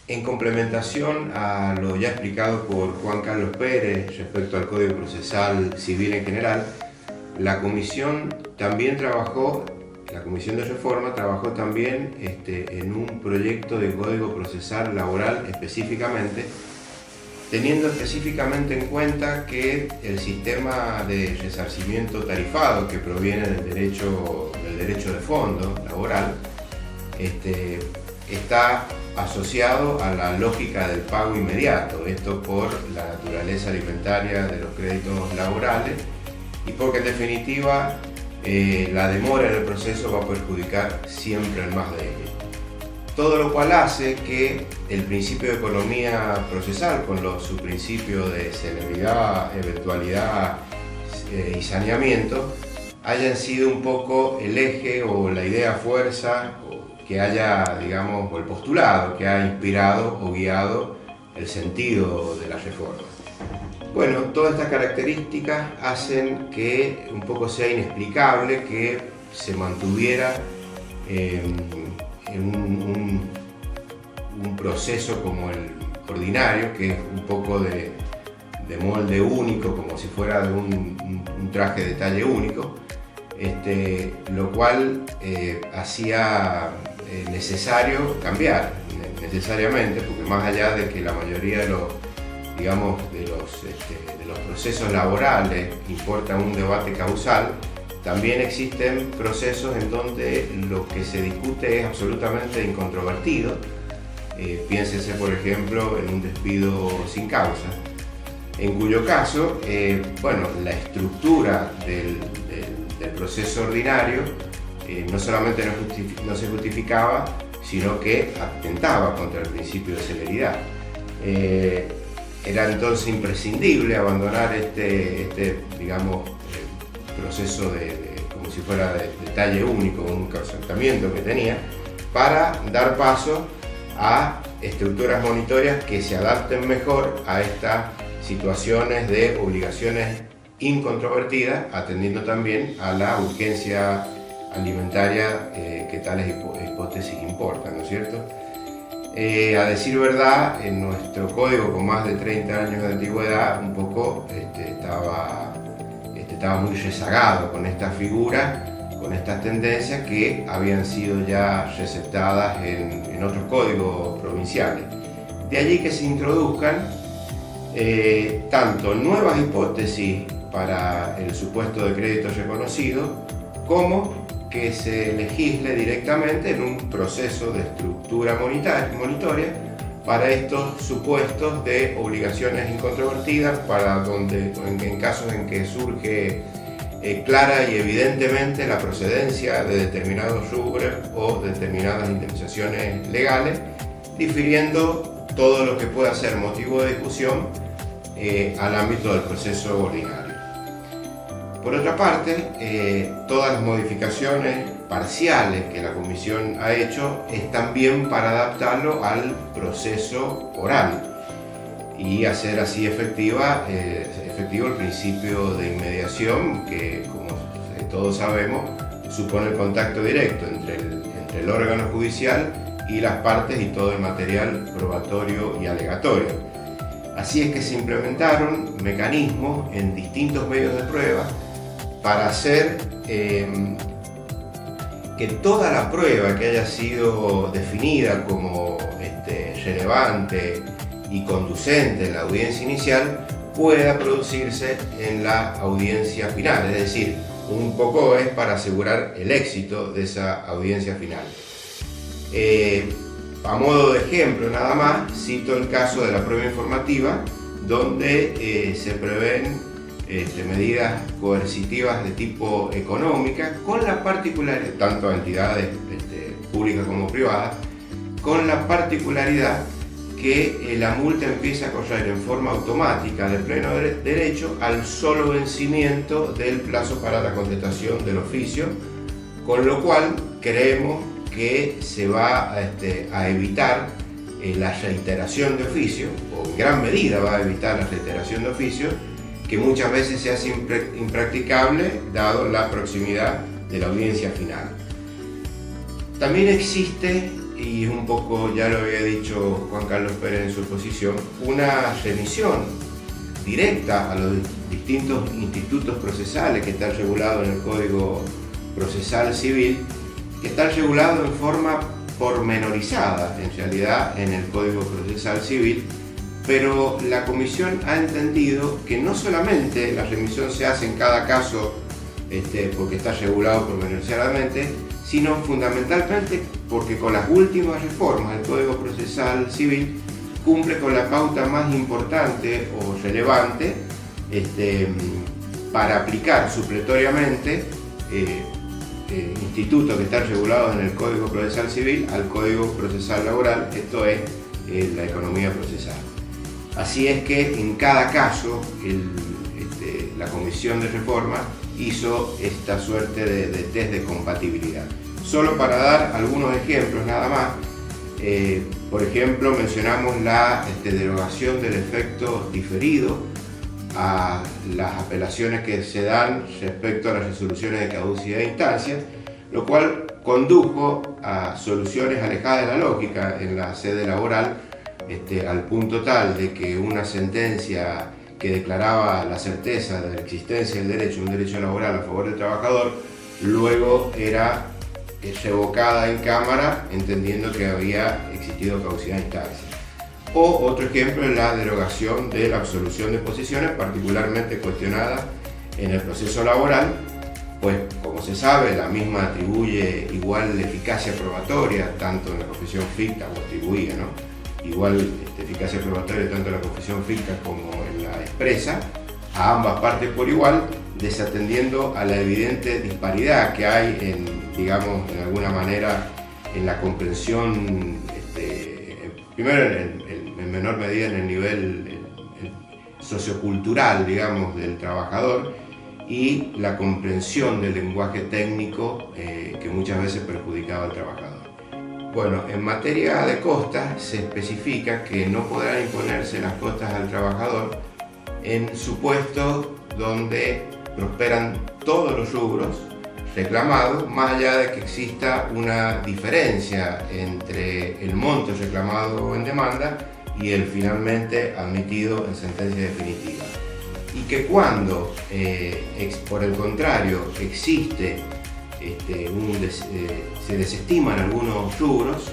En complementación a lo ya explicado por Juan Carlos Pérez respecto al Código Procesal Civil en general, la Comisión de Reforma trabajó también en un proyecto de Código Procesal Laboral específicamente, teniendo específicamente en cuenta que el sistema de resarcimiento tarifado que proviene del derecho de fondo laboral está asociado a la lógica del pago inmediato, esto por la naturaleza alimentaria de los créditos laborales y porque en definitiva la demora en el proceso va a perjudicar siempre al más débil. Todo lo cual hace que el principio de economía procesal con los subprincipios de celeridad, eventualidad y saneamiento hayan sido un poco el eje o la idea fuerza que haya, digamos, o el postulado que ha inspirado o guiado el sentido de la reforma. Bueno, todas estas características hacen que un poco sea inexplicable que se mantuviera un proceso como el ordinario, que es un poco de molde único, como si fuera de un traje de talle único, lo cual hacía necesario cambiar necesariamente, porque más allá de que la mayoría de los procesos laborales importa un debate causal, también existen procesos en donde lo que se discute es absolutamente incontrovertido. Piénsese, por ejemplo, en un despido sin causa, en cuyo caso, la estructura del proceso ordinario no solamente no se justificaba, sino que atentaba contra el principio de celeridad. Era entonces imprescindible abandonar proceso como si fuera de talle único, un causamiento que tenía, para dar paso a estructuras monitorias que se adapten mejor a estas situaciones de obligaciones incontrovertidas, atendiendo también a la urgencia alimentaria que tales hipótesis importan, ¿no es cierto? A decir verdad, en nuestro código con más de 30 años de antigüedad, un poco estaba muy rezagado con estas figuras, con estas tendencias que habían sido ya receptadas en otros códigos provinciales. De allí que se introduzcan tanto nuevas hipótesis para el supuesto de crédito reconocido, como que se legisle directamente en un proceso de estructura monitoria para estos supuestos de obligaciones incontrovertidas, para donde en casos en que surge clara y evidentemente la procedencia de determinados rubros o determinadas indemnizaciones legales, difiriendo todo lo que pueda ser motivo de discusión al ámbito del proceso ordinario. Por otra parte, todas las modificaciones parciales que la Comisión ha hecho es también para adaptarlo al proceso oral y hacer así efectivo el principio de inmediación que, como todos sabemos, supone el contacto directo entre el órgano judicial y las partes y todo el material probatorio y alegatorio. Así es que se implementaron mecanismos en distintos medios de prueba para hacer que toda la prueba que haya sido definida como relevante y conducente en la audiencia inicial pueda producirse en la audiencia final, es decir, un poco es para asegurar el éxito de esa audiencia final. A modo de ejemplo nada más, cito el caso de la prueba informativa, donde se prevén medidas coercitivas de tipo económica, con la particularidad, tanto a entidades públicas como privadas, con la particularidad que la multa empieza a correr en forma automática de pleno derecho al solo vencimiento del plazo para la contestación del oficio, con lo cual creemos que se va a evitar la reiteración de oficio, o en gran medida va a evitar la reiteración de oficio, que muchas veces se hace impracticable dado la proximidad de la audiencia final. También existe y un poco ya lo había dicho Juan Carlos Pérez en su exposición, una remisión directa a los distintos institutos procesales que están regulados en el Código Procesal Civil, que están regulados en forma pormenorizada, en realidad, en el Código Procesal Civil, pero la Comisión ha entendido que no solamente la remisión se hace en cada caso porque está regulado pormenorizadamente, sino fundamentalmente porque con las últimas reformas del Código Procesal Civil cumple con la pauta más importante o relevante para aplicar supletoriamente institutos que están regulados en el Código Procesal Civil al Código Procesal Laboral, esto es la economía procesal. Así es que en cada caso la Comisión de Reforma hizo esta suerte de test de compatibilidad. Solo para dar algunos ejemplos nada más, por ejemplo mencionamos la derogación del efecto diferido a las apelaciones que se dan respecto a las resoluciones de caducidad de instancias, lo cual condujo a soluciones alejadas de la lógica en la sede laboral, al punto tal de que una sentencia que declaraba la certeza de la existencia del derecho, un derecho laboral a favor del trabajador, luego era revocada en Cámara entendiendo que había existido caducidad de instancias. O otro ejemplo es la derogación de la absolución de posiciones, particularmente cuestionada en el proceso laboral, pues como se sabe, la misma atribuye igual eficacia probatoria tanto en la confesión ficta, o atribuía, ¿no? Igual eficacia probatoria tanto en la confesión ficta como en la expresa, a ambas partes por igual, desatendiendo a la evidente disparidad que hay digamos, en alguna manera, en la comprensión, primero en menor medida en el nivel sociocultural, digamos, del trabajador, y la comprensión del lenguaje técnico que muchas veces perjudicaba al trabajador. Bueno, en materia de costas se especifica que no podrán imponerse las costas al trabajador en supuestos donde prosperan todos los rubros reclamados, más allá de que exista una diferencia entre el monto reclamado en demanda y el finalmente admitido en sentencia definitiva. Y que cuando, por el contrario, existe se desestiman algunos rubros,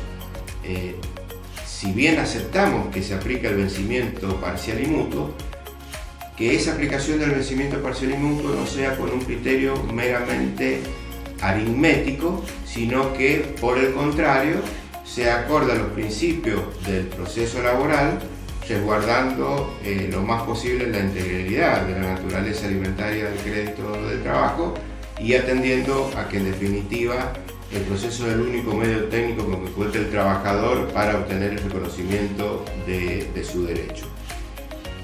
si bien aceptamos que se aplica el vencimiento parcial y mutuo, que esa aplicación del vencimiento parcial y mutuo no sea con un criterio meramente aritmético, sino que por el contrario se acorde a los principios del proceso laboral, resguardando lo más posible la integralidad de la naturaleza alimentaria del crédito del trabajo y atendiendo a que en definitiva el proceso es el único medio técnico con que cuenta el trabajador para obtener el reconocimiento de su derecho.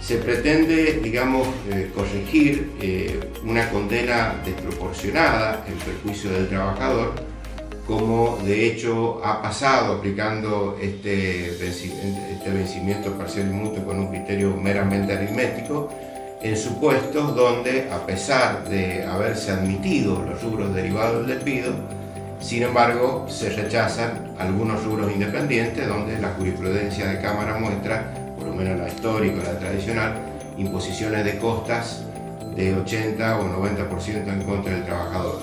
Se pretende, digamos, corregir una condena desproporcionada en perjuicio del trabajador, como de hecho ha pasado aplicando este vencimiento parcial y mutuo con un criterio meramente aritmético, en supuestos donde, a pesar de haberse admitido los rubros derivados del despido, sin embargo, se rechazan algunos rubros independientes donde la jurisprudencia de Cámara muestra, por lo menos la histórica, la tradicional, imposiciones de costas de 80 o 90% en contra del trabajador,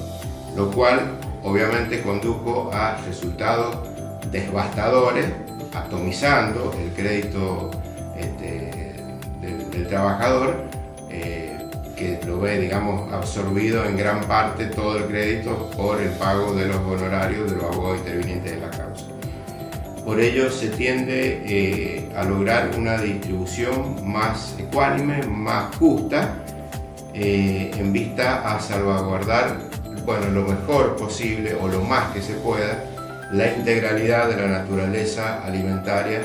lo cual obviamente condujo a resultados devastadores, atomizando el crédito del trabajador, que lo ve, digamos, absorbido en gran parte todo el crédito por el pago de los honorarios de los abogados intervinientes de la causa. Por ello se tiende a lograr una distribución más ecuánime, más justa, en vista a salvaguardar, bueno, lo mejor posible o lo más que se pueda, la integralidad de la naturaleza alimentaria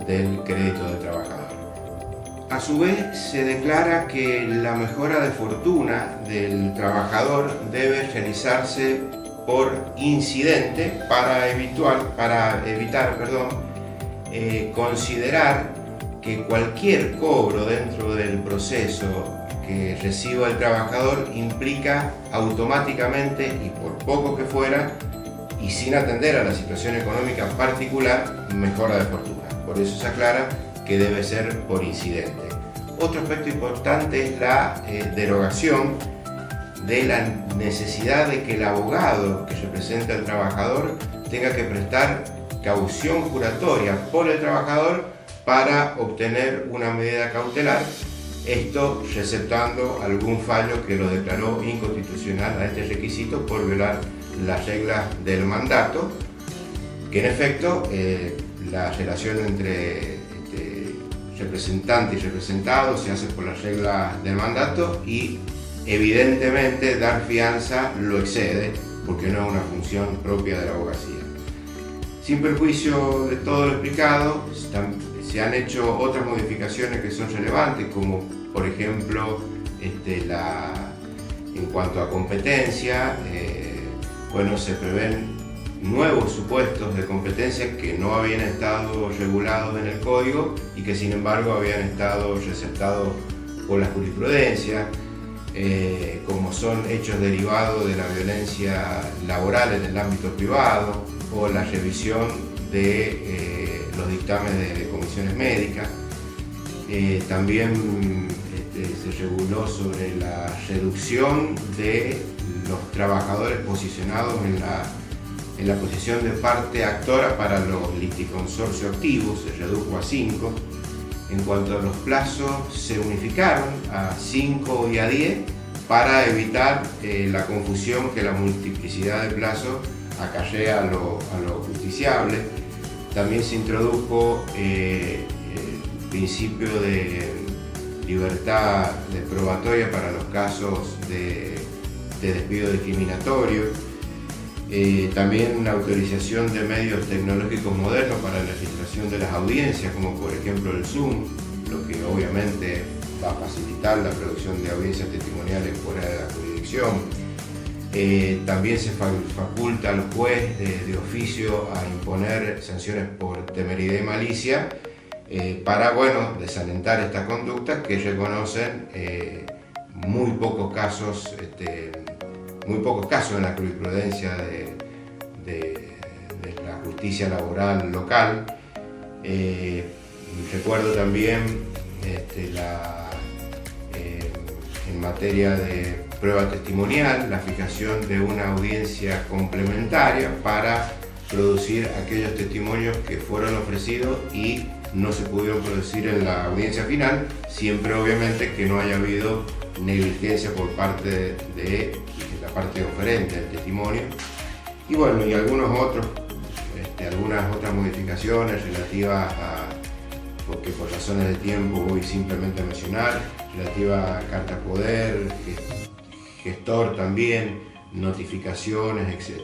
del crédito del trabajador. A su vez, se declara que la mejora de fortuna del trabajador debe realizarse por incidente para evitar considerar que cualquier cobro dentro del proceso que reciba el trabajador implica automáticamente, y por poco que fuera, y sin atender a la situación económica particular, mejora de fortuna. Por eso se aclara que debe ser por incidente. Otro aspecto importante es la derogación de la necesidad de que el abogado que representa al trabajador tenga que prestar caución juratoria por el trabajador para obtener una medida cautelar, esto receptando algún fallo que lo declaró inconstitucional a este requisito por violar las reglas del mandato, que en efecto la relación entre representante y representado se hace por las reglas del mandato y evidentemente dar fianza lo excede porque no es una función propia de la abogacía. Sin perjuicio de todo lo explicado, se han hecho otras modificaciones que son relevantes, como por ejemplo en cuanto a competencia, se prevén nuevos supuestos de competencia que no habían estado regulados en el código y que sin embargo habían estado receptados por la jurisprudencia, como son hechos derivados de la violencia laboral en el ámbito privado o la revisión de los dictámenes de comisiones médicas. También se reguló sobre la reducción de los trabajadores posicionados en la posición de parte actora para los liticonsorcios activos, se redujo a 5. En cuanto a los plazos, se unificaron a 5 y a 10 para evitar la confusión que la multiplicidad de plazos acarrea a lo justiciable. También se introdujo el principio de libertad probatoria para los casos de despido discriminatorio. También una autorización de medios tecnológicos modernos para la registración de las audiencias, como por ejemplo el Zoom, lo que obviamente va a facilitar la producción de audiencias testimoniales fuera de la jurisdicción. También se faculta al juez de oficio a imponer sanciones por temeridad y malicia para desalentar esta conducta que reconocen muy pocos casos en la jurisprudencia de la justicia laboral local. Recuerdo también en materia de prueba testimonial, la fijación de una audiencia complementaria para producir aquellos testimonios que fueron ofrecidos y no se pudieron producir en la audiencia final, siempre obviamente que no haya habido negligencia por parte de la parte oferente del testimonio. Y y algunas otras modificaciones relativas a, porque por razones de tiempo voy simplemente a mencionar, relativa a carta poder, gestor también, notificaciones, etc.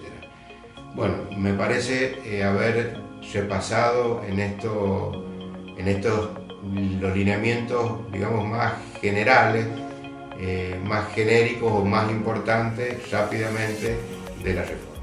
Me parece haber repasado en estos los lineamientos, digamos, más generales, más genéricos o más importantes rápidamente de la reforma.